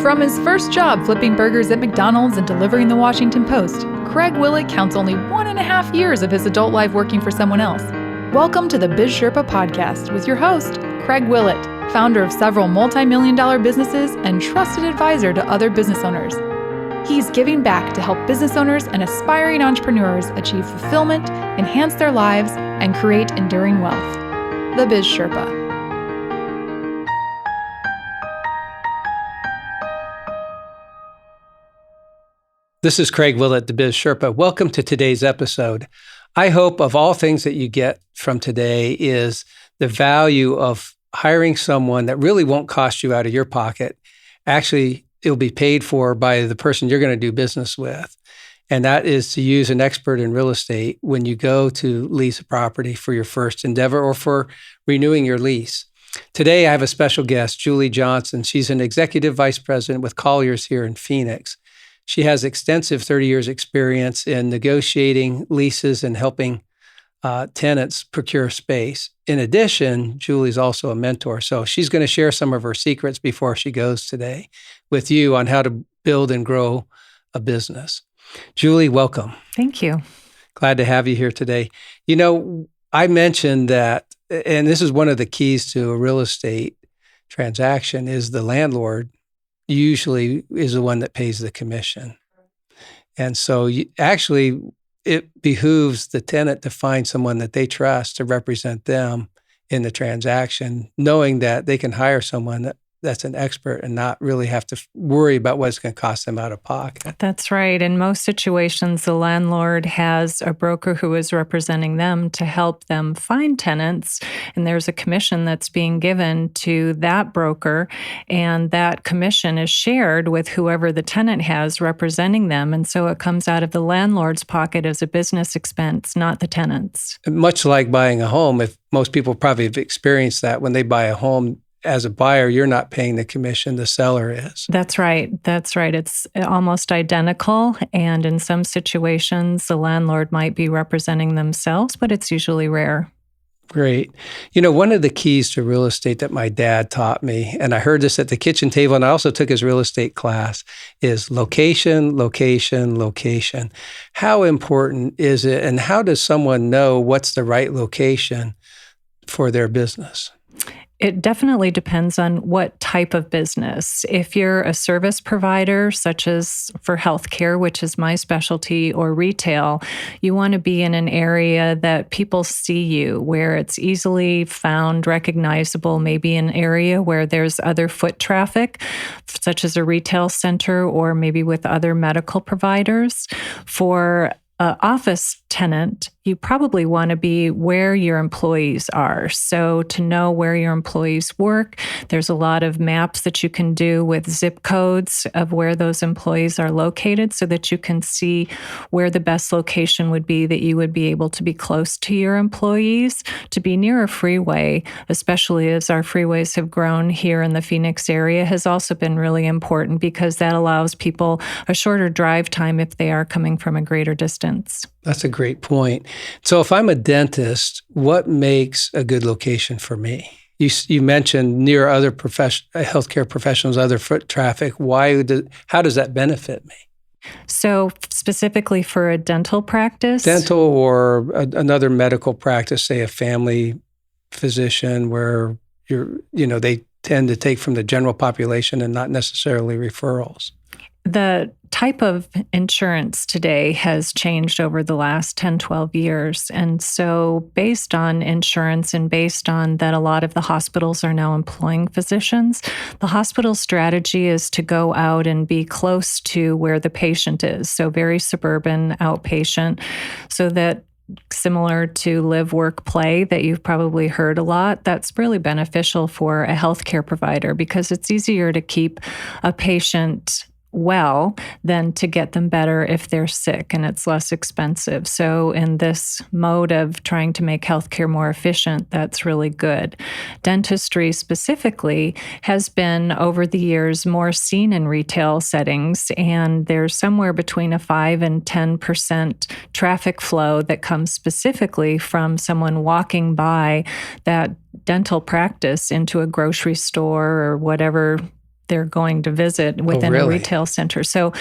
From his first job flipping burgers at McDonald's and delivering the Washington Post, Craig Willett counts only 1.5 years of his adult life working for someone else. Welcome to the Biz Sherpa podcast with your host, Craig Willett, founder of several multi-million-dollar businesses and trusted advisor to other business owners. He's giving back to help business owners and aspiring entrepreneurs achieve fulfillment, enhance their lives, and create enduring wealth. The Biz Sherpa. This is Craig Willett, the Biz Sherpa. Welcome to today's episode. I hope of all things that you get from today is the value of hiring someone that really won't cost you out of your pocket. Actually, it'll be paid for by the person you're going to do business with. And that is to use an expert in real estate when you go to lease a property for your first endeavor or for renewing your lease. Today, I have a special guest, Julie Johnson. She's an executive vice president with Colliers here in Phoenix. She has extensive 30 years experience in negotiating leases and helping tenants procure space. In addition, Julie's also a mentor. So she's going to share some of her secrets before she goes today with you on how to build and grow a business. Julie, welcome. Thank you. Glad to have you here today. You know, I mentioned that, and this is one of the keys to a real estate transaction, is the landlord usually is the one that pays the commission. And so actually, it behooves the tenant to find someone that they trust to represent them in the transaction, knowing that they can hire someone that's an expert and not really have to worry about what it's going to cost them out of pocket. That's right. In most situations, the landlord has a broker who is representing them to help them find tenants, and there's a commission that's being given to that broker, and that commission is shared with whoever the tenant has representing them, and so it comes out of the landlord's pocket as a business expense, not the tenant's. Much like buying a home, if most people probably have experienced that when they buy a home, as a buyer, you're not paying the commission, the seller is. That's right. That's right. It's almost identical. And in some situations, the landlord might be representing themselves, but it's usually rare. Great. You know, one of the keys to real estate that my dad taught me, and I heard this at the kitchen table, and I also took his real estate class, is location, location, location. How important is it, and how does someone know what's the right location for their business? It definitely depends on what type of business. If you're a service provider, such as for healthcare, which is my specialty, or retail, you want to be in an area that people see you, where it's easily found, recognizable, maybe an area where there's other foot traffic, such as a retail center or maybe with other medical providers. For an office tenant, you probably want to be where your employees are. So to know where your employees work, there's a lot of maps that you can do with zip codes of where those employees are located so that you can see where the best location would be that you would be able to be close to your employees. To be near a freeway, especially as our freeways have grown here in the Phoenix area, has also been really important because that allows people a shorter drive time if they are coming from a greater distance. That's a great point. So if I'm a dentist, what makes a good location for me? You mentioned near other healthcare professionals, other foot traffic. How does that benefit me? So specifically for a dental practice? Dental or another medical practice, say a family physician where they tend to take from the general population and not necessarily referrals. The type of insurance today has changed over the last 10, 12 years. And so based on insurance and based on that a lot of the hospitals are now employing physicians, the hospital strategy is to go out and be close to where the patient is. So very suburban, outpatient, so that similar to live, work, play that you've probably heard a lot, that's really beneficial for a healthcare provider because it's easier to keep a patient well than to get them better if they're sick, and it's less expensive. So in this mode of trying to make healthcare more efficient, that's really good. Dentistry specifically has been over the years more seen in retail settings, and there's somewhere between a 5 and 10% traffic flow that comes specifically from someone walking by that dental practice into a grocery store or whatever they're going to visit within really? a retail center. So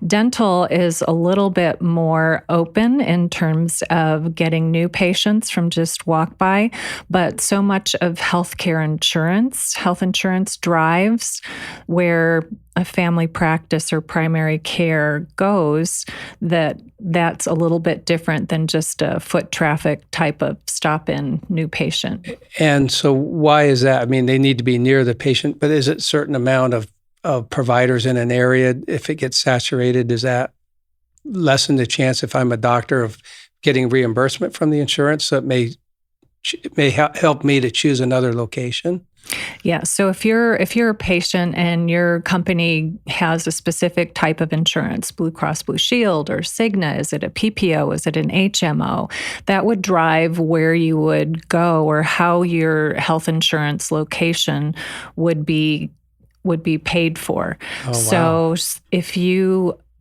dental is a little bit more open in terms of getting new patients from just walk by, but so much of health insurance drives where a family practice or primary care goes, that's a little bit different than just a foot traffic type of stop-in new patient. And so why is that? I mean, they need to be near the patient, but is it a certain amount of providers in an area? If it gets saturated, does that lessen the chance, if I'm a doctor, of getting reimbursement from the insurance? So it may help me to choose another location? Yeah. So if you're a patient and your company has a specific type of insurance, Blue Cross Blue Shield or Cigna, is it a PPO? Is it an HMO? That would drive where you would go or how your health insurance location would be paid for. Oh, so wow.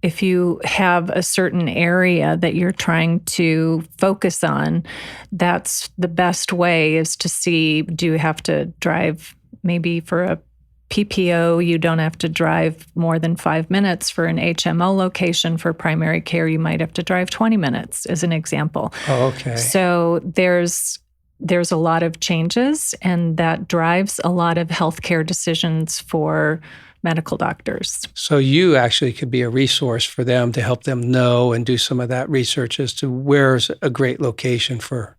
if you have a certain area that you're trying to focus on, that's the best way, is to see, do you have to drive, maybe for a PPO, you don't have to drive more than 5 minutes. For an HMO location for primary care, you might have to drive 20 minutes, as an example. Oh, okay. So there's a lot of changes, and that drives a lot of healthcare decisions for medical doctors. So you actually could be a resource for them to help them know and do some of that research as to where's a great location for.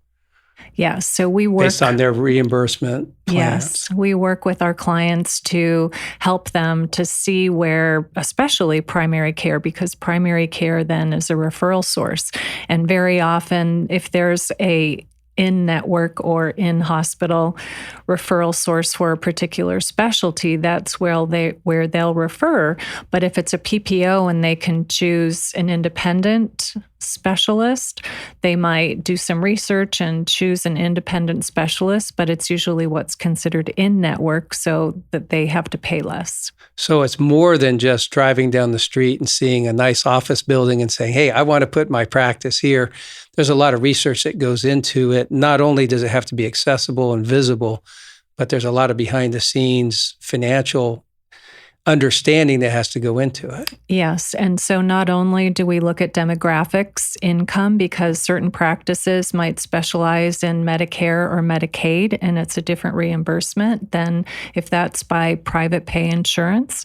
Yeah, so we work based on their reimbursement plans. Yes, we work with our clients to help them to see where, especially primary care, because primary care then is a referral source. And very often, if there's a in-network or in-hospital referral source for a particular specialty, that's where they'll refer. But if it's a PPO and they can choose an independent specialist, they might do some research and choose an independent specialist, but it's usually what's considered in-network, so that they have to pay less. So it's more than just driving down the street and seeing a nice office building and saying, hey, I want to put my practice here. There's a lot of research that goes into it. Not only does it have to be accessible and visible, but there's a lot of behind the scenes financial understanding that has to go into it. Yes. And so not only do we look at demographics, income, because certain practices might specialize in Medicare or Medicaid, and it's a different reimbursement than if that's by private pay insurance.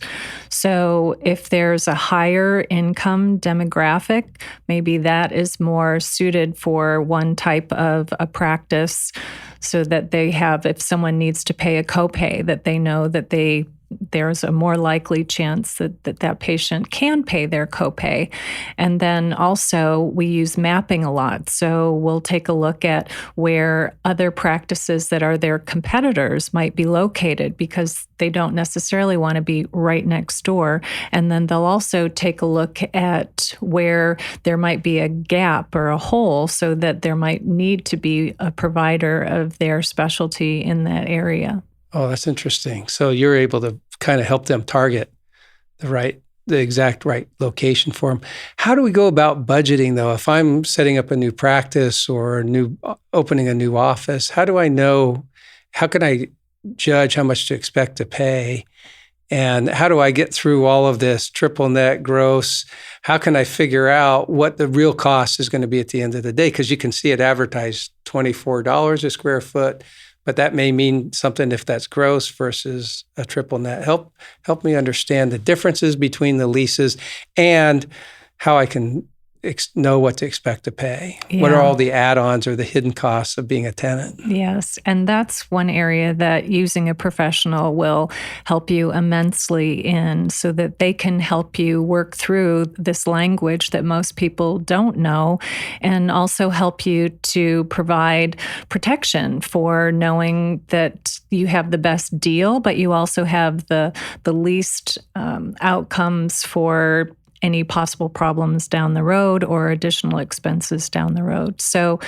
So if there's a higher income demographic, maybe that is more suited for one type of a practice, so that they have, if someone needs to pay a copay, that they know that there's a more likely chance that patient can pay their copay. And then also we use mapping a lot. So we'll take a look at where other practices that are their competitors might be located, because they don't necessarily want to be right next door. And then they'll also take a look at where there might be a gap or a hole, so that there might need to be a provider of their specialty in that area. Oh, that's interesting. So you're able to kind of help them target the exact right location for them. How do we go about budgeting, though? If I'm setting up a new practice or opening a new office, how do I know? How can I judge how much to expect to pay? And how do I get through all of this triple net gross? How can I figure out what the real cost is going to be at the end of the day? Because you can see it advertised $24 a square foot, but that may mean something if that's gross versus a triple net. Help me understand the differences between the leases and how I can know what to expect to pay. Yeah. What are all the add-ons or the hidden costs of being a tenant? Yes, and that's one area that using a professional will help you immensely in, so that they can help you work through this language that most people don't know, and also help you to provide protection for knowing that you have the best deal, but you also have the least outcomes for any possible problems down the road or additional expenses down the road. So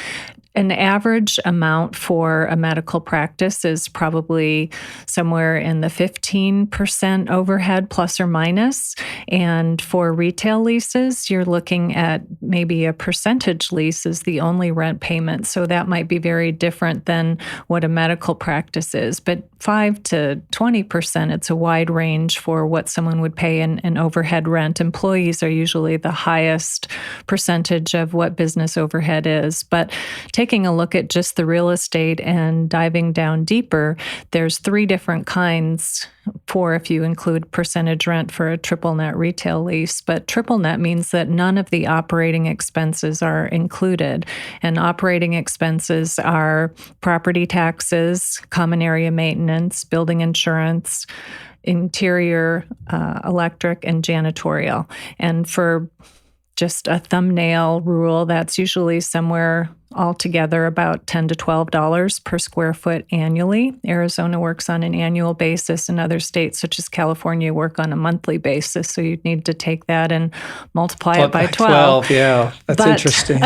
an average amount for a medical practice is probably somewhere in the 15% overhead plus or minus. And for retail leases, you're looking at maybe a percentage lease is the only rent payment. So that might be very different than what a medical practice is. But 5 to 20%, it's a wide range for what someone would pay in overhead rent. Employees are usually the highest percentage of what business overhead is. But taking a look at just the real estate and diving down deeper, there's 3 different kinds for if you include percentage rent for a triple net retail lease. But triple net means that none of the operating expenses are included. And operating expenses are property taxes, common area maintenance, building insurance, interior, electric, and janitorial. And for just a thumbnail rule, that's usually somewhere altogether about $10 to $12 per square foot annually. Arizona works on an annual basis, and other states such as California work on a monthly basis. So you'd need to take that and multiply it by 12. Yeah, that's interesting.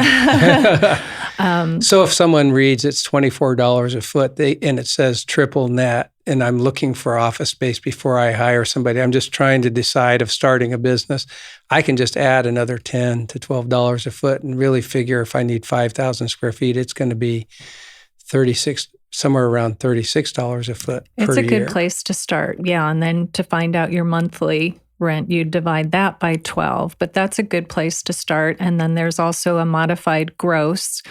So if someone reads it's $24 a foot and it says triple net, and I'm looking for office space before I hire somebody, I'm just trying to decide of starting a business, I can just add another $10 to $12 a foot and really figure if I need 5,000 square feet, it's going to be somewhere around $36 a foot per year. It's a good place to start, yeah. And then to find out your monthly rent, you divide that by 12. But that's a good place to start. And then there's also a modified gross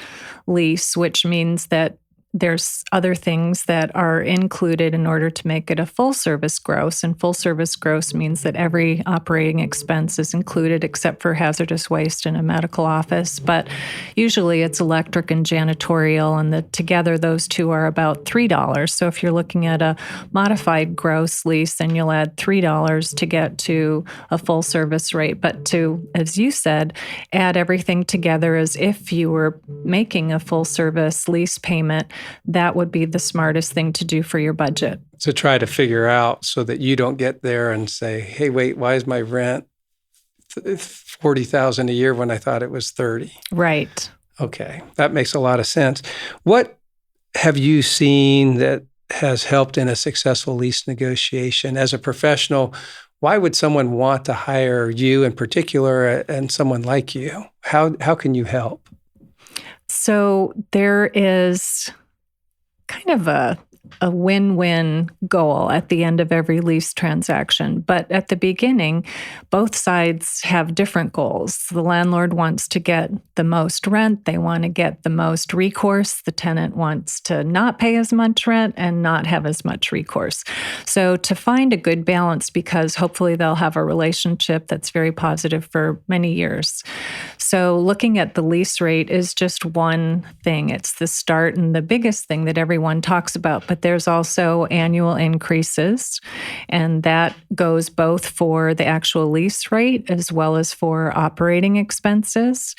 lease, which means that there's other things that are included in order to make it a full service gross. And full service gross means that every operating expense is included except for hazardous waste in a medical office. But usually it's electric and janitorial, and together those two are about $3. So if you're looking at a modified gross lease, then you'll add $3 to get to a full service rate. But to, as you said, add everything together as if you were making a full service lease payment, that would be the smartest thing to do for your budget. To try to figure out so that you don't get there and say, hey, wait, why is my rent $40,000 a year when I thought it was $30,000? Right. Okay, that makes a lot of sense. What have you seen that has helped in a successful lease negotiation? As a professional, why would someone want to hire you in particular and someone like you? How can you help? So there is kind of a win-win goal at the end of every lease transaction. But at the beginning, both sides have different goals. The landlord wants to get the most rent. They want to get the most recourse. The tenant wants to not pay as much rent and not have as much recourse. So to find a good balance, because hopefully they'll have a relationship that's very positive for many years. So looking at the lease rate is just one thing. It's the start and the biggest thing that everyone talks about. But there's also annual increases, and that goes both for the actual lease rate as well as for operating expenses.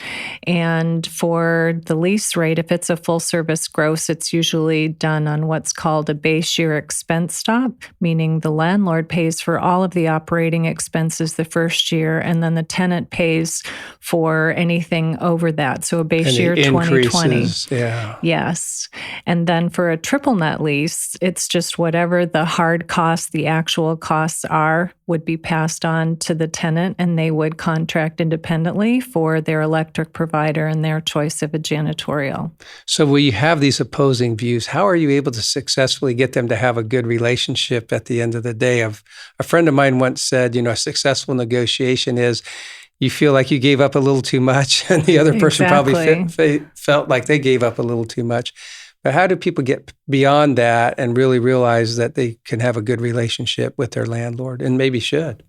And for the lease rate, if it's a full service gross, it's usually done on what's called a base year expense stop, meaning the landlord pays for all of the operating expenses the first year, and then the tenant pays for anything over that. So a base year 2020. Yeah. Yes. And then for a triple net lease, it's just whatever the hard costs, the actual costs are, would be passed on to the tenant, and they would contract independently for their electric provider and their choice of a janitorial. So when you have these opposing views, how are you able to successfully get them to have a good relationship at the end of the day? A friend of mine once said, a successful negotiation is you feel like you gave up a little too much, and the other person probably felt like they gave up a little too much. But how do people get beyond that and really realize that they can have a good relationship with their landlord, and maybe should?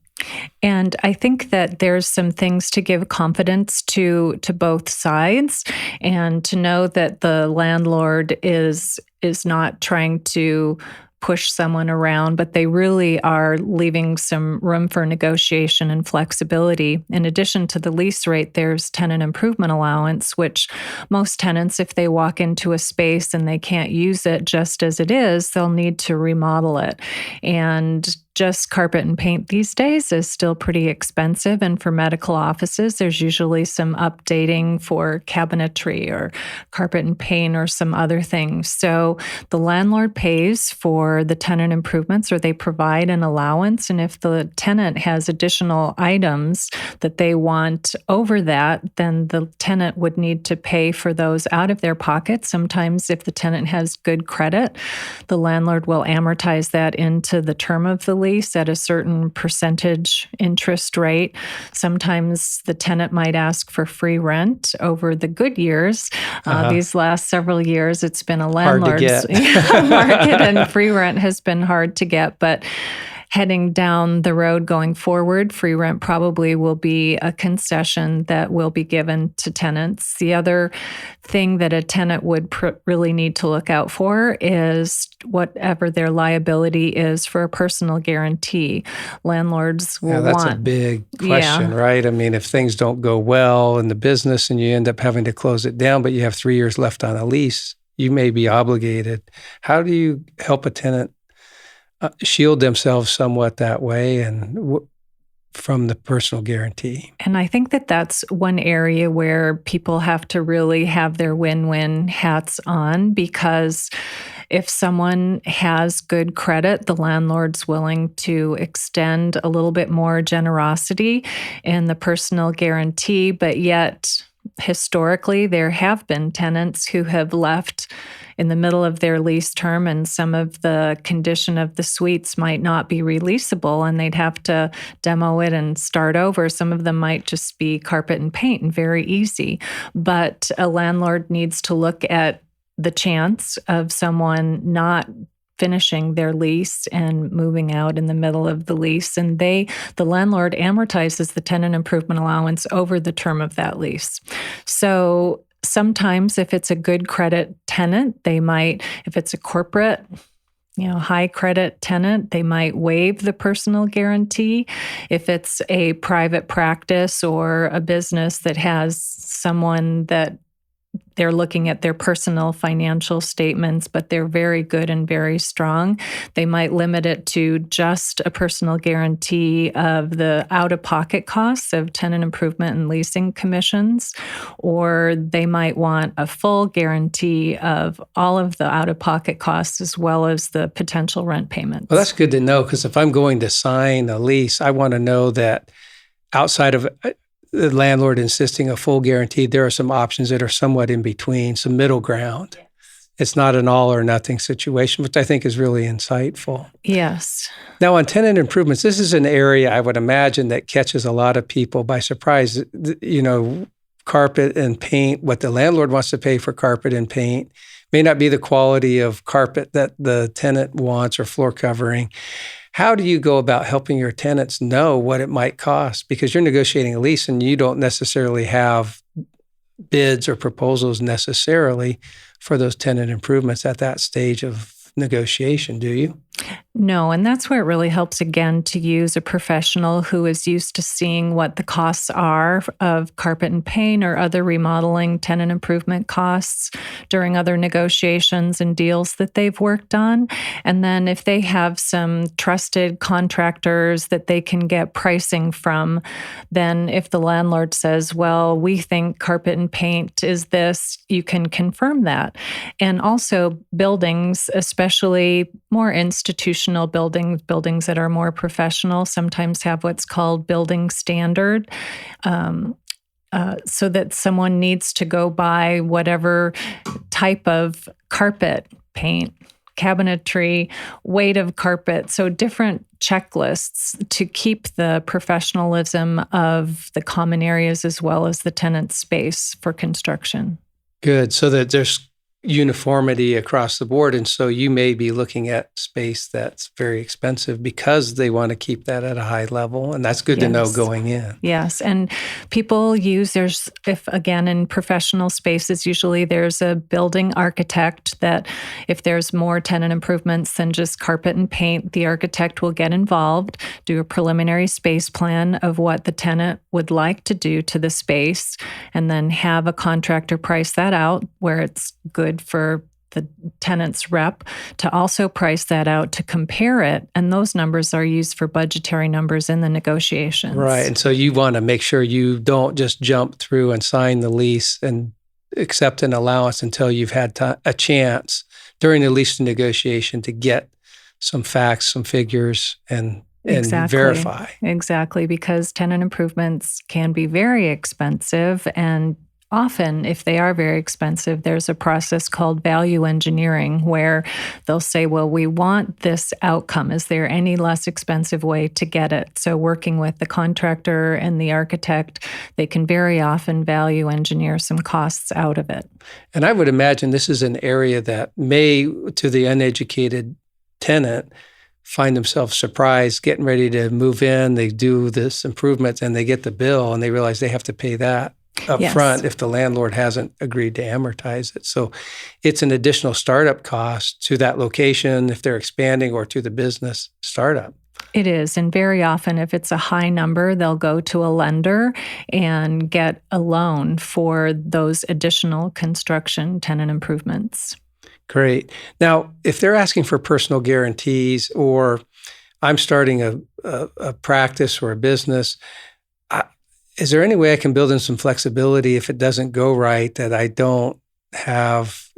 And I think that there's some things to give confidence to both sides, and to know that the landlord is not trying to push someone around, but they really are leaving some room for negotiation and flexibility. In addition to the lease rate, there's tenant improvement allowance, which most tenants, if they walk into a space and they can't use it just as it is, they'll need to remodel it. And just carpet and paint these days is still pretty expensive. And for medical offices, there's usually some updating for cabinetry or carpet and paint or some other things. So the landlord pays for the tenant improvements, or they provide an allowance. And if the tenant has additional items that they want over that, then the tenant would need to pay for those out of their pocket. Sometimes if the tenant has good credit, the landlord will amortize that into the term of the lease at a certain percentage interest rate. Sometimes the tenant might ask for free rent over the good years. These last several years, it's been a landlord's market, and free rent has been hard to get. But heading down the road going forward, free rent probably will be a concession that will be given to tenants. The other thing that a tenant would really need to look out for is whatever their liability is for a personal guarantee. Landlords will that's a big question, right? I mean, if things don't go well in the business and you end up having to close it down, but you have 3 years left on a lease, you may be obligated. How do you help a tenant shield themselves somewhat that way and from the personal guarantee? And I think that that's one area where people have to really have their win-win hats on, because if someone has good credit, the landlord's willing to extend a little bit more generosity in the personal guarantee, but yet historically, there have been tenants who have left in the middle of their lease term, and some of the condition of the suites might not be releasable, and they'd have to demo it and start over. Some of them might just be carpet and paint and very easy. But a landlord needs to look at the chance of someone not finishing their lease and moving out in the middle of the lease. And the landlord amortizes the tenant improvement allowance over the term of that lease. So sometimes if it's a good credit tenant, they might, if it's a corporate, high credit tenant, they might waive the personal guarantee. If it's a private practice or a business that has someone that they're looking at their personal financial statements, but they're very good and very strong, they might limit it to just a personal guarantee of the out-of-pocket costs of tenant improvement and leasing commissions, or they might want a full guarantee of all of the out-of-pocket costs as well as the potential rent payments. Well, that's good to know, because if I'm going to sign a lease, I want to know that outside of the landlord insisting a full guarantee, there are some options that are somewhat in between, some middle ground. Yes. It's not an all or nothing situation, which I think is really insightful. Yes. Now, on tenant improvements, this is an area I would imagine that catches a lot of people by surprise. Carpet and paint, what the landlord wants to pay for carpet and paint may not be the quality of carpet that the tenant wants or floor covering. How do you go about helping your tenants know what it might cost? Because you're negotiating a lease and you don't necessarily have bids or proposals necessarily for those tenant improvements at that stage of negotiation, do you? No, and that's where it really helps, again, to use a professional who is used to seeing what the costs are of carpet and paint or other remodeling tenant improvement costs during other negotiations and deals that they've worked on. And then if they have some trusted contractors that they can get pricing from, then if the landlord says, well, we think carpet and paint is this, you can confirm that. And also buildings, especially more institutional buildings that are more professional, sometimes have what's called building standard, so that someone needs to go by whatever type of carpet, paint, cabinetry, weight of carpet, so different checklists to keep the professionalism of the common areas as well as the tenant space for construction. Good, so that there's uniformity across the board. And so you may be looking at space that's very expensive because they want to keep that at a high level. And that's good to know going in. Yes. And people if again, in professional spaces, usually there's a building architect that if there's more tenant improvements than just carpet and paint, the architect will get involved, do a preliminary space plan of what the tenant would like to do to the space, and then have a contractor price that out where it's good for the tenant's rep to also price that out to compare it. And those numbers are used for budgetary numbers in the negotiations. Right. And so you want to make sure you don't just jump through and sign the lease and accept an allowance until you've had a chance during the lease negotiation to get some facts, some figures, and verify. Exactly, because tenant improvements can be very expensive. And often, if they are very expensive, there's a process called value engineering where they'll say, well, we want this outcome. Is there any less expensive way to get it? So working with the contractor and the architect, they can very often value engineer some costs out of it. And I would imagine this is an area that may, to the uneducated tenant, find themselves surprised, getting ready to move in. They do this improvements and they get the bill and they realize they have to pay that up front if the landlord hasn't agreed to amortize it. So it's an additional startup cost to that location if they're expanding or to the business startup. It is. And very often, if it's a high number, they'll go to a lender and get a loan for those additional construction tenant improvements. Great. Now, if they're asking for personal guarantees, or I'm starting a practice or a business, is there any way I can build in some flexibility if it doesn't go right, that I don't have,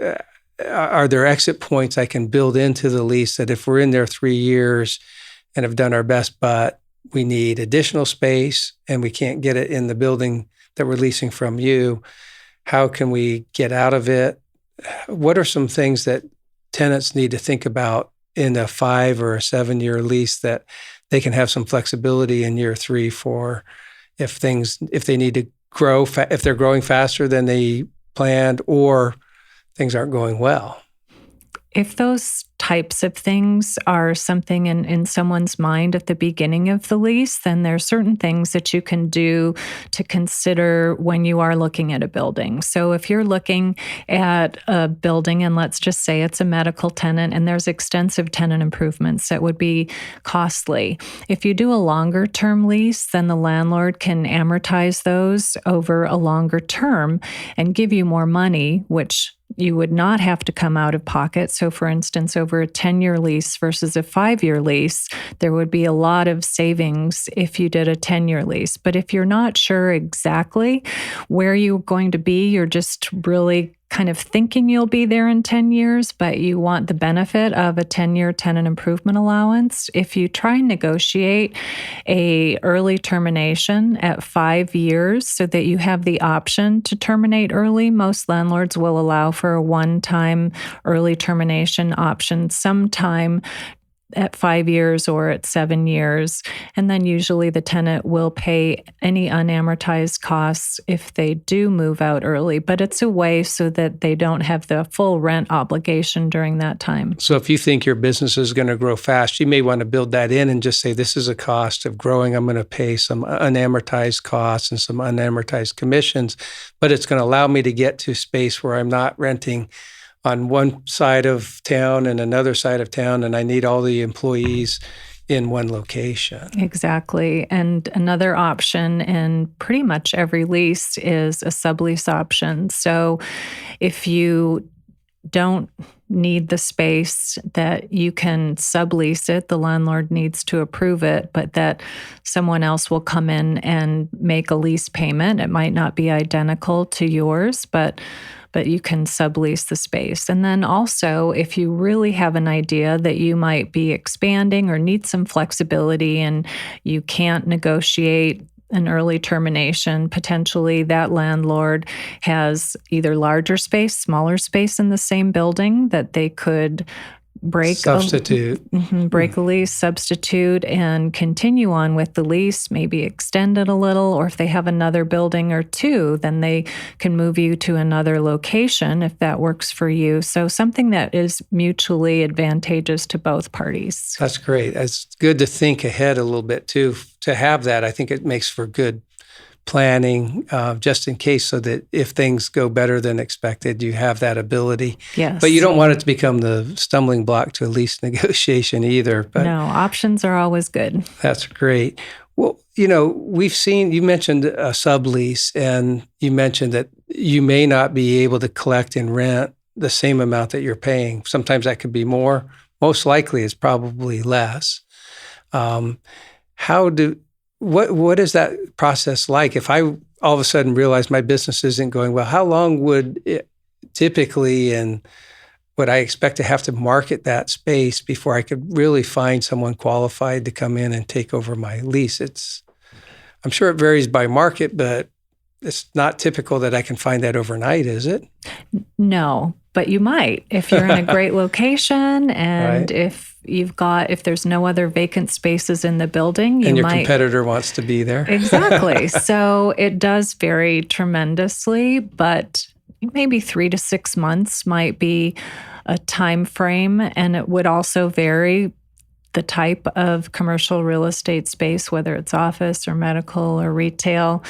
are there exit points I can build into the lease that if we're in there 3 years and have done our best, but we need additional space and we can't get it in the building that we're leasing from you, how can we get out of it? What are some things that tenants need to think about in a 5 or a 7 year lease that they can have some flexibility in year 3 for if they need to grow, if they're growing faster than they planned or things aren't going well? If those types of things are something in someone's mind at the beginning of the lease, then there are certain things that you can do to consider when you are looking at a building. So if you're looking at a building, and let's just say it's a medical tenant, and there's extensive tenant improvements that would be costly. If you do a longer term lease, then the landlord can amortize those over a longer term and give you more money, which you would not have to come out of pocket. So for instance, over a 10-year lease versus a 5-year lease, there would be a lot of savings if you did a 10-year lease. But if you're not sure exactly where you're going to be, you're just really kind of thinking you'll be there in 10 years, but you want the benefit of a 10-year tenant improvement allowance, if you try and negotiate a early termination at 5 years so that you have the option to terminate early, most landlords will allow for a one-time early termination option sometime at 5 years or at 7 years. And then usually the tenant will pay any unamortized costs if they do move out early. But it's a way so that they don't have the full rent obligation during that time. So if you think your business is going to grow fast, you may want to build that in and just say, this is a cost of growing. I'm going to pay some unamortized costs and some unamortized commissions, but it's going to allow me to get to space where I'm not renting on one side of town and another side of town, and I need all the employees in one location. Exactly. And another option in pretty much every lease is a sublease option. So if you don't need the space, that you can sublease it, the landlord needs to approve it, but that someone else will come in and make a lease payment. It might not be identical to yours, but you can sublease the space. And then also, if you really have an idea that you might be expanding or need some flexibility and you can't negotiate an early termination, potentially that landlord has either larger space, smaller space in the same building that they could break a lease, substitute, and continue on with the lease, maybe extend it a little, or if they have another building or two, then they can move you to another location if that works for you. So something that is mutually advantageous to both parties. That's great. It's good to think ahead a little bit too, to have that. I think it makes for good planning just in case, so that if things go better than expected, you have that ability. Yes. But you don't want it to become the stumbling block to a lease negotiation either. But no, options are always good. That's great. Well, we've seen, you mentioned a sublease, and you mentioned that you may not be able to collect in rent the same amount that you're paying. Sometimes that could be more. Most likely it's probably less. What is that process like? If I all of a sudden realize my business isn't going well, how long would it typically, and would I expect to have to market that space before I could really find someone qualified to come in and take over my lease? I'm sure it varies by market, but it's not typical that I can find that overnight, is it? No, but you might if you're in a great location and Right. if there's no other vacant spaces in the building, you And your might. competitor wants to be there. Exactly. So it does vary tremendously, but maybe 3 to 6 months might be a time frame, and it would also vary the type of commercial real estate space, whether it's office or medical or retail.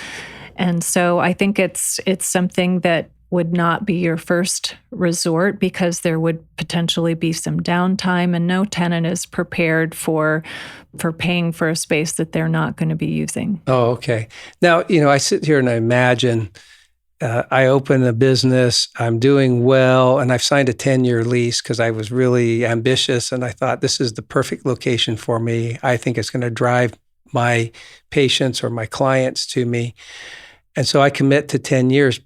And so I think it's something that would not be your first resort because there would potentially be some downtime, and no tenant is prepared for paying for a space that they're not going to be using. Oh, okay. Now, I sit here and I imagine I open a business, I'm doing well, and I've signed a 10-year lease because I was really ambitious and I thought this is the perfect location for me. I think it's going to drive my patients or my clients to me. And so I commit to 10 years,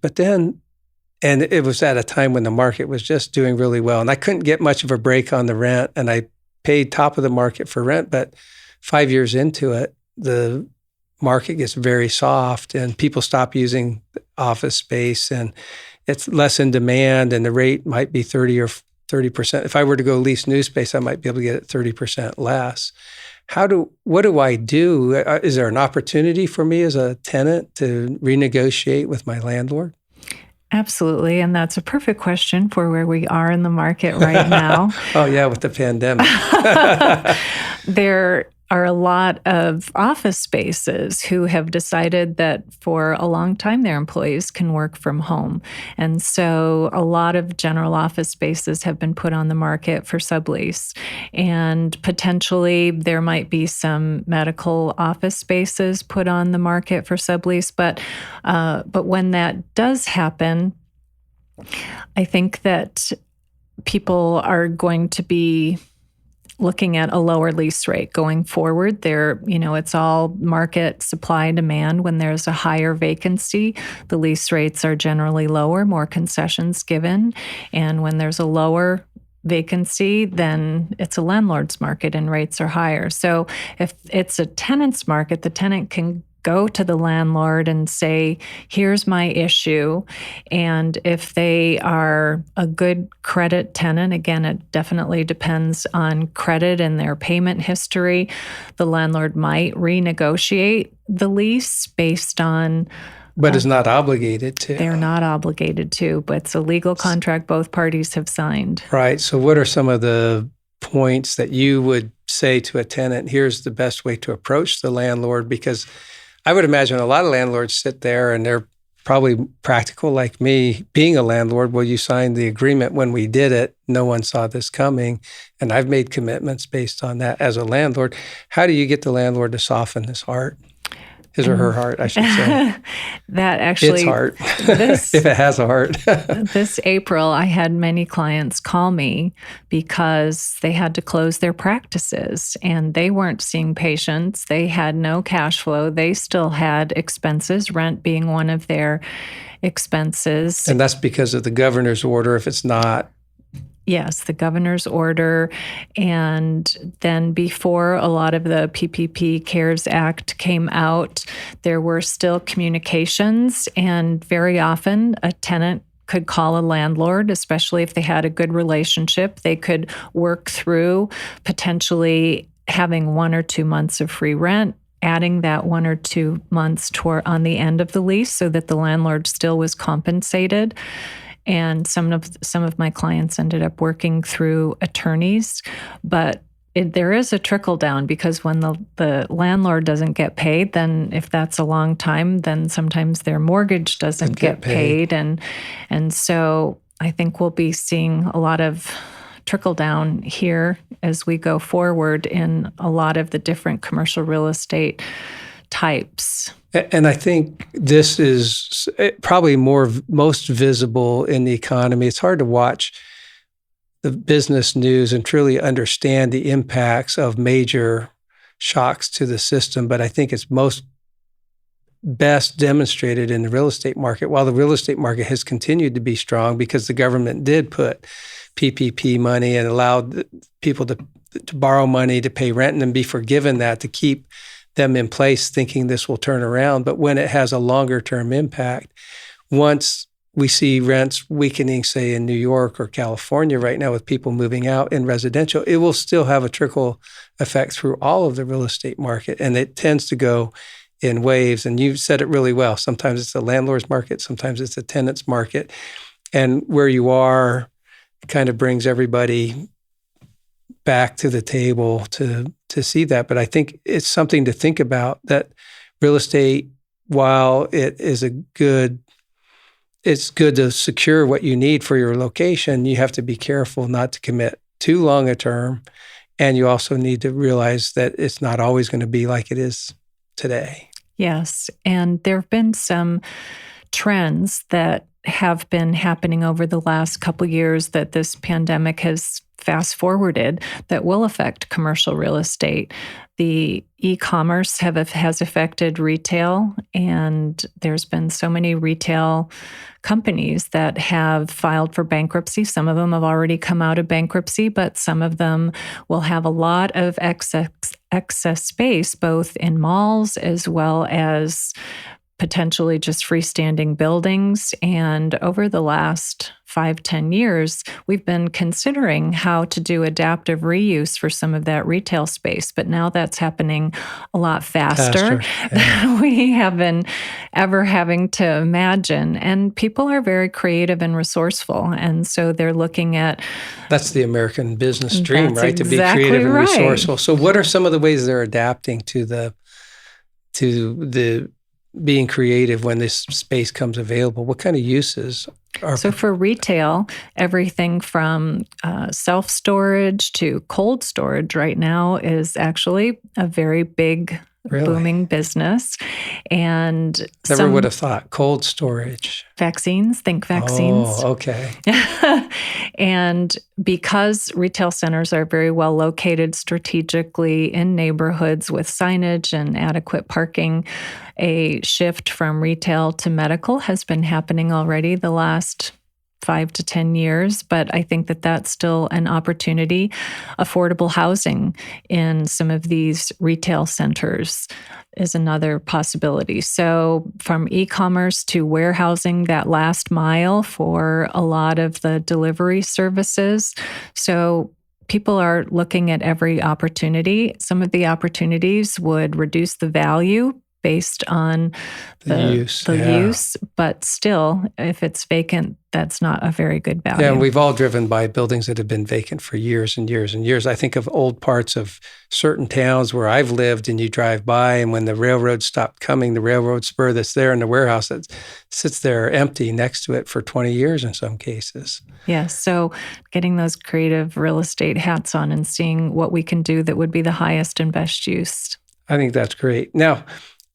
and it was at a time when the market was just doing really well. And I couldn't get much of a break on the rent, and I paid top of the market for rent. But 5 years into it, the market gets very soft and people stop using office space and it's less in demand, and the rate might be 30%. If I were to go lease new space, I might be able to get it 30% less. What do I do? Is there an opportunity for me as a tenant to renegotiate with my landlord? Absolutely. And that's a perfect question for where we are in the market right now. Oh, yeah, with the pandemic. There are a lot of office spaces who have decided that for a long time their employees can work from home. And so a lot of general office spaces have been put on the market for sublease. And potentially there might be some medical office spaces put on the market for sublease. But when that does happen, I think that people are going to be looking at a lower lease rate going forward. It's all market supply demand. When there's a higher vacancy, the lease rates are generally lower, more concessions given. And when there's a lower vacancy, then it's a landlord's market and rates are higher. So if it's a tenant's market, the tenant can go to the landlord and say, here's my issue. And if they are a good credit tenant, again, it definitely depends on credit and their payment history, the landlord might renegotiate the lease based on. But is not obligated to. They're not obligated to, but it's a legal contract both parties have signed. Right. So what are some of the points that you would say to a tenant, here's the best way to approach the landlord? Because I would imagine a lot of landlords sit there and they're probably practical like me, being a landlord. Well, you signed the agreement when we did it. No one saw this coming. And I've made commitments based on that as a landlord. How do you get the landlord to soften his heart? His or her heart, I should say. That actually, its heart, if it has a heart. This April, I had many clients call me because they had to close their practices and they weren't seeing patients. They had no cash flow. They still had expenses, rent being one of their expenses. And that's because of the governor's order. If it's not, Yes, the governor's order. And then before a lot of the PPP CARES Act came out, there were still communications. And very often a tenant could call a landlord, especially if they had a good relationship. They could work through potentially having 1 or 2 months of free rent, adding that 1 or 2 months on the end of the lease so that the landlord still was compensated. And some of my clients ended up working through attorneys, but there is a trickle down because when the landlord doesn't get paid, then if that's a long time, then sometimes their mortgage doesn't get paid. And so I think we'll be seeing a lot of trickle down here as we go forward in a lot of the different commercial real estate types. And I think this is probably most visible in the economy. It's hard to watch the business news and truly understand the impacts of major shocks to the system, but I think it's most best demonstrated in the real estate market. While the real estate market has continued to be strong because the government did put PPP money and allowed people to borrow money to pay rent and then be forgiven that to keep them in place, thinking this will turn around. But when it has a longer term impact, once we see rents weakening, say in New York or California right now with people moving out in residential, it will still have a trickle effect through all of the real estate market. And it tends to go in waves. And you've said it really well. Sometimes it's a landlord's market, sometimes it's a tenant's market. And where you are kind of brings everybody back to the table to see that. But I think it's something to think about, that real estate, while it's good to secure what you need for your location, you have to be careful not to commit too long a term. And you also need to realize that it's not always going to be like it is today. Yes. And there have been some trends that have been happening over the last couple of years that this pandemic has fast forwarded that will affect commercial real estate. The e-commerce has affected retail, and there's been so many retail companies that have filed for bankruptcy. Some of them have already come out of bankruptcy, but some of them will have a lot of excess space, both in malls as well as potentially just freestanding buildings. And over the last 5-10 years, we've been considering how to do adaptive reuse for some of that retail space. But now that's happening a lot faster than we have been ever having to imagine. And people are very creative and resourceful. And so they're looking at... That's the American business dream, right? Exactly to be creative and right. resourceful. So what are some of the ways they're adapting to the being creative when this space comes available? What kind of uses are... So for retail, everything from self-storage to cold storage right now is actually a very big booming business. And never would have thought. Cold storage. Vaccines, think vaccines. Oh, okay. And because retail centers are very well located strategically in neighborhoods with signage and adequate parking, a shift from retail to medical has been happening already the last 5 to 10 years, but I think that that's still an opportunity. Affordable housing in some of these retail centers is another possibility. So from e-commerce to warehousing, that last mile for a lot of the delivery services. So people are looking at every opportunity. Some of the opportunities would reduce the value based on the use, but still, if it's vacant, that's not a very good value. Yeah, and we've all driven by buildings that have been vacant for years and years and years. I think of old parts of certain towns where I've lived, and you drive by, and when the railroad stopped coming, the railroad spur that's there in the warehouse that sits there empty next to it for 20 years in some cases. Yes, so getting those creative real estate hats on and seeing what we can do that would be the highest and best use. I think that's great. Now,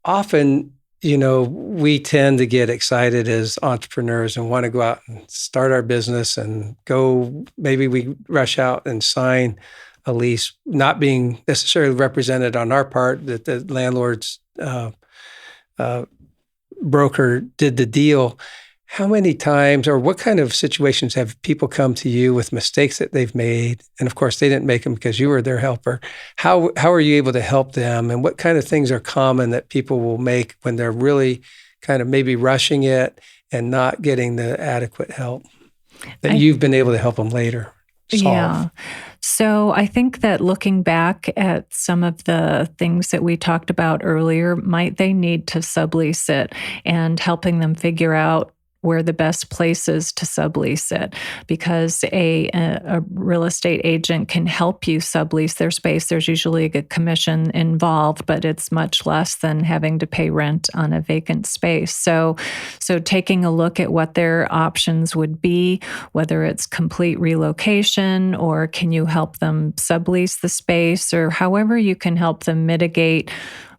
often, we tend to get excited as entrepreneurs and want to go out and start our business and go, maybe we rush out and sign a lease, not being necessarily represented on our part that the landlord's broker did the deal. How many times or what kind of situations have people come to you with mistakes that they've made? And of course, they didn't make them because you were their helper. How are you able to help them? And what kind of things are common that people will make when they're really kind of maybe rushing it and not getting the adequate help that you've been able to help them later solve? Yeah. So I think that looking back at some of the things that we talked about earlier, might they need to sublease it, and helping them figure out where the best place is to sublease it, because a real estate agent can help you sublease their space. There's usually a commission involved, but it's much less than having to pay rent on a vacant space. So taking a look at what their options would be, whether it's complete relocation or can you help them sublease the space, or however you can help them mitigate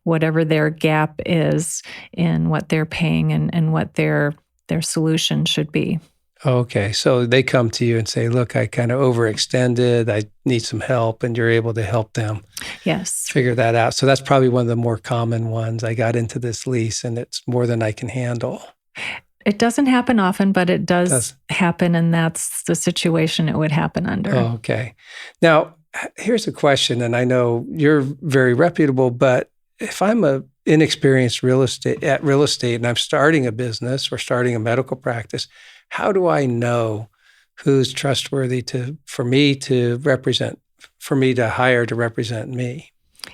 whatever their gap is in what they're paying and what their solution should be. Okay. So they come to you and say, look, I kind of overextended. I need some help. And you're able to help them figure that out. So that's probably one of the more common ones. I got into this lease and it's more than I can handle. It doesn't happen often, but it does happen. And that's the situation it would happen under. Oh, okay. Now, here's a question. And I know you're very reputable, but if I'm a inexperienced real estate and I'm starting a business or starting a medical practice, how do I know who's trustworthy for me to hire to represent me?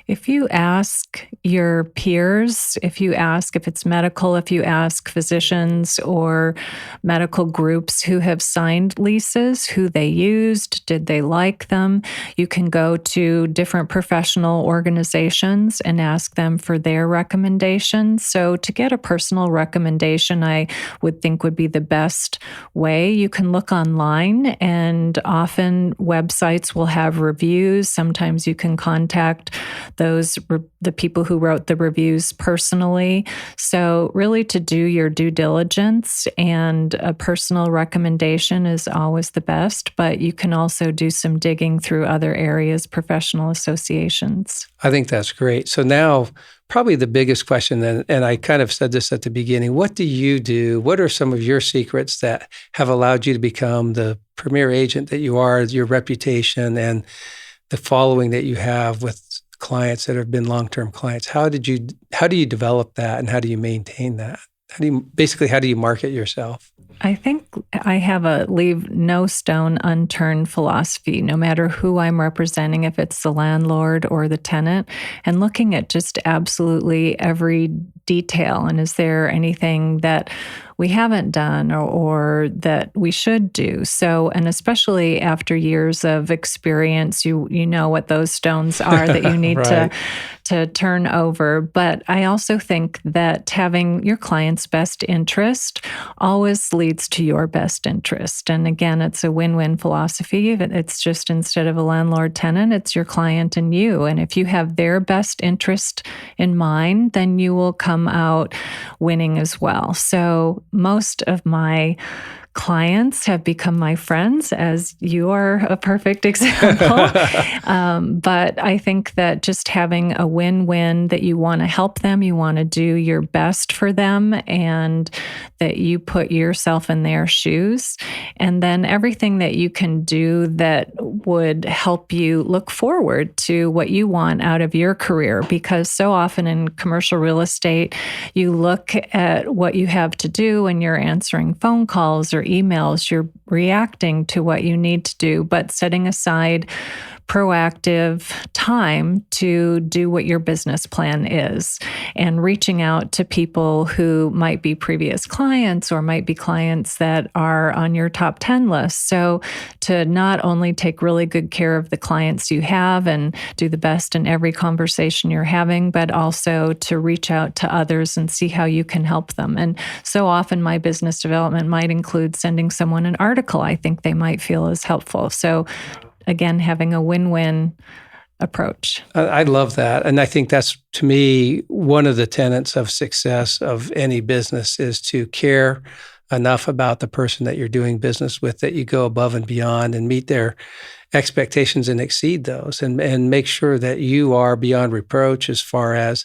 If you ask your peers, if you ask if it's medical, if you ask physicians or medical groups who have signed leases, who they used, did they like them, you can go to different professional organizations and ask them for their recommendations. So to get a personal recommendation, I would think would be the best way. You can look online, and often websites will have reviews. Sometimes you can contact the people who wrote the reviews personally. So really to do your due diligence, and a personal recommendation is always the best, but you can also do some digging through other areas, professional associations. I think that's great. So now probably the biggest question, and I kind of said this at the beginning, what do you do? What are some of your secrets that have allowed you to become the premier agent that you are, your reputation and the following that you have with clients that have been long-term clients? How do you develop that, and how do you maintain that? How do you market yourself? I think I have a leave no stone unturned philosophy, no matter who I'm representing, if it's the landlord or the tenant, and looking at just absolutely every detail. And is there anything that we haven't done or that we should do? So, and especially after years of experience, you know what those stones are that you need right. to turn over. But I also think that having your client's best interest always leads to your best interest. And again, it's a win-win philosophy. It's just, instead of a landlord-tenant, it's your client and you. And if you have their best interest in mind, then you will come out winning as well. So most of my clients have become my friends, as you are a perfect example. But I think that just having a win-win, that you want to help them, you want to do your best for them, and that you put yourself in their shoes. And then everything that you can do that would help you look forward to what you want out of your career. Because so often in commercial real estate, you look at what you have to do and you're answering phone calls or emails, you're reacting to what you need to do, but setting aside proactive time to do what your business plan is, and reaching out to people who might be previous clients or might be clients that are on your top 10 list. So to not only take really good care of the clients you have and do the best in every conversation you're having, but also to reach out to others and see how you can help them. And so often my business development might include sending someone an article I think they might feel is helpful. So again, having a win-win approach. I love that. And I think that's, to me, one of the tenets of success of any business, is to care enough about the person that you're doing business with that you go above and beyond and meet their expectations and exceed those, and make sure that you are beyond reproach as far as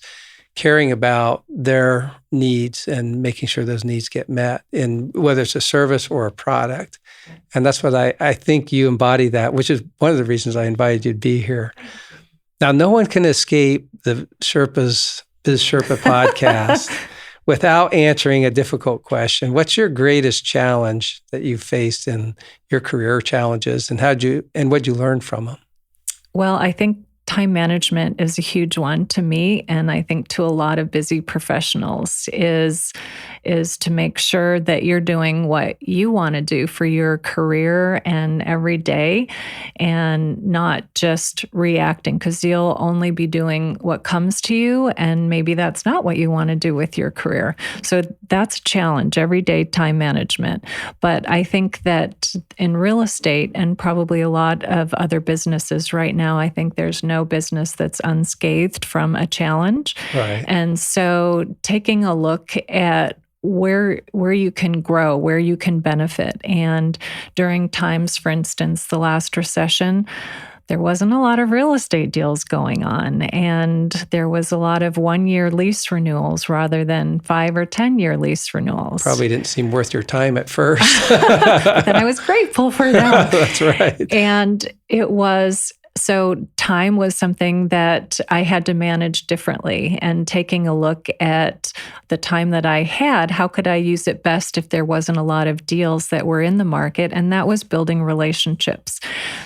caring about their needs and making sure those needs get met, in whether it's a service or a product. And that's what I think you embody that, which is one of the reasons I invited you to be here. Now, no one can escape the Biz Sherpa podcast without answering a difficult question. What's your greatest challenge that you've faced in your career challenges, and what'd you learn from them? Well, I think time management is a huge one to me, and I think to a lot of busy professionals, is is to make sure that you're doing what you want to do for your career and every day, and not just reacting, because you'll only be doing what comes to you, and maybe that's not what you want to do with your career. So that's a challenge, everyday time management. But I think that in real estate and probably a lot of other businesses right now, I think there's no business that's unscathed from a challenge. Right. And so taking a look at where you can grow, where you can benefit. And during times, for instance, the last recession, there wasn't a lot of real estate deals going on. And there was a lot of 1-year lease renewals rather than 5 or 10-year lease renewals. Probably didn't seem worth your time at first. Then I was grateful for them. That's right. And it was... So time was something that I had to manage differently, and taking a look at the time that I had, how could I use it best if there wasn't a lot of deals that were in the market? And that was building relationships.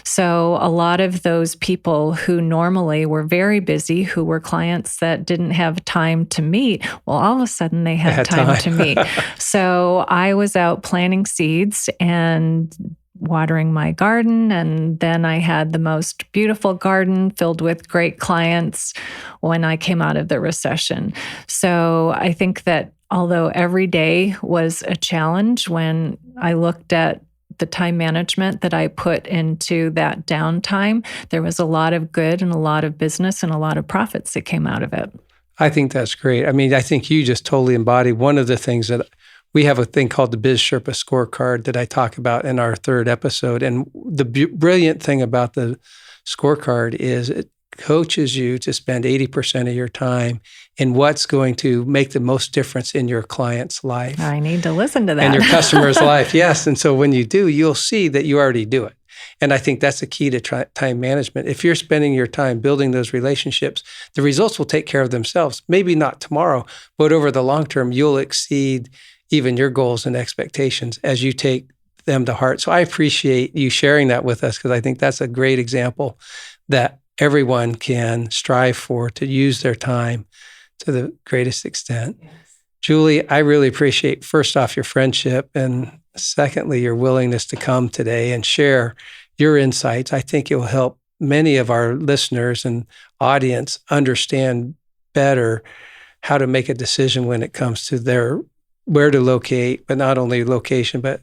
So a lot of those people who normally were very busy, who were clients that didn't have time to meet, well, all of a sudden they had time to meet. So I was out planting seeds and watering my garden. And then I had the most beautiful garden filled with great clients when I came out of the recession. So I think that although every day was a challenge, when I looked at the time management that I put into that downtime, there was a lot of good and a lot of business and a lot of profits that came out of it. I think that's great. I mean, I think you just totally embody one of the things that we have a thing called the Biz Sherpa scorecard that I talk about in our 3rd episode. And the brilliant thing about the scorecard is it coaches you to spend 80% of your time in what's going to make the most difference in your client's life. I need to listen to that. And your customer's life, yes. And so when you do, you'll see that you already do it. And I think that's the key to time management. If you're spending your time building those relationships, the results will take care of themselves. Maybe not tomorrow, but over the long term, you'll exceed even your goals and expectations as you take them to heart. So I appreciate you sharing that with us, because I think that's a great example that everyone can strive for, to use their time to the greatest extent. Yes. Julie, I really appreciate, first off, your friendship, and secondly, your willingness to come today and share your insights. I think it will help many of our listeners and audience understand better how to make a decision when it comes to where to locate, but not only location, but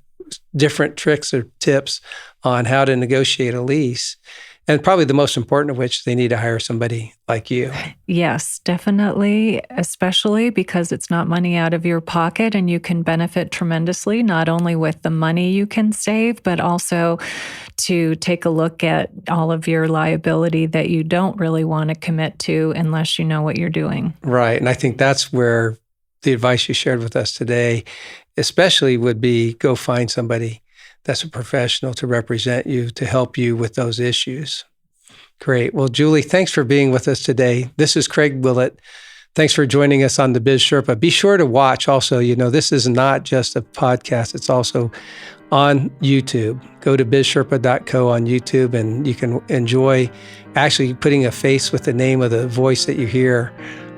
different tricks or tips on how to negotiate a lease. And probably the most important of which, they need to hire somebody like you. Yes, definitely, especially because it's not money out of your pocket, and you can benefit tremendously, not only with the money you can save, but also to take a look at all of your liability that you don't really want to commit to unless you know what you're doing. Right. And I think that's where the advice you shared with us today, especially, would be go find somebody that's a professional to represent you, to help you with those issues. Great. Well, Julie, thanks for being with us today. This is Craig Willett. Thanks for joining us on the Biz Sherpa. Be sure to watch also, this is not just a podcast, it's also on YouTube. Go to bizsherpa.co on YouTube, and you can enjoy actually putting a face with the name of the voice that you hear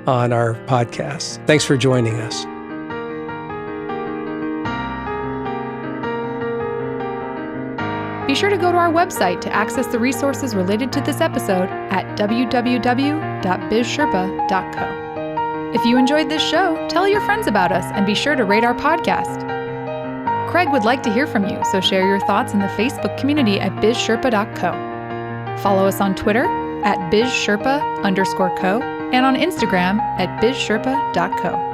on our podcast. Thanks for joining us. Be sure to go to our website to access the resources related to this episode at www.bizsherpa.co. If you enjoyed this show, tell your friends about us and be sure to rate our podcast. Craig would like to hear from you, so share your thoughts in the Facebook community at bizsherpa.co. Follow us on Twitter at bizsherpa_co and on Instagram at bizsherpa.co.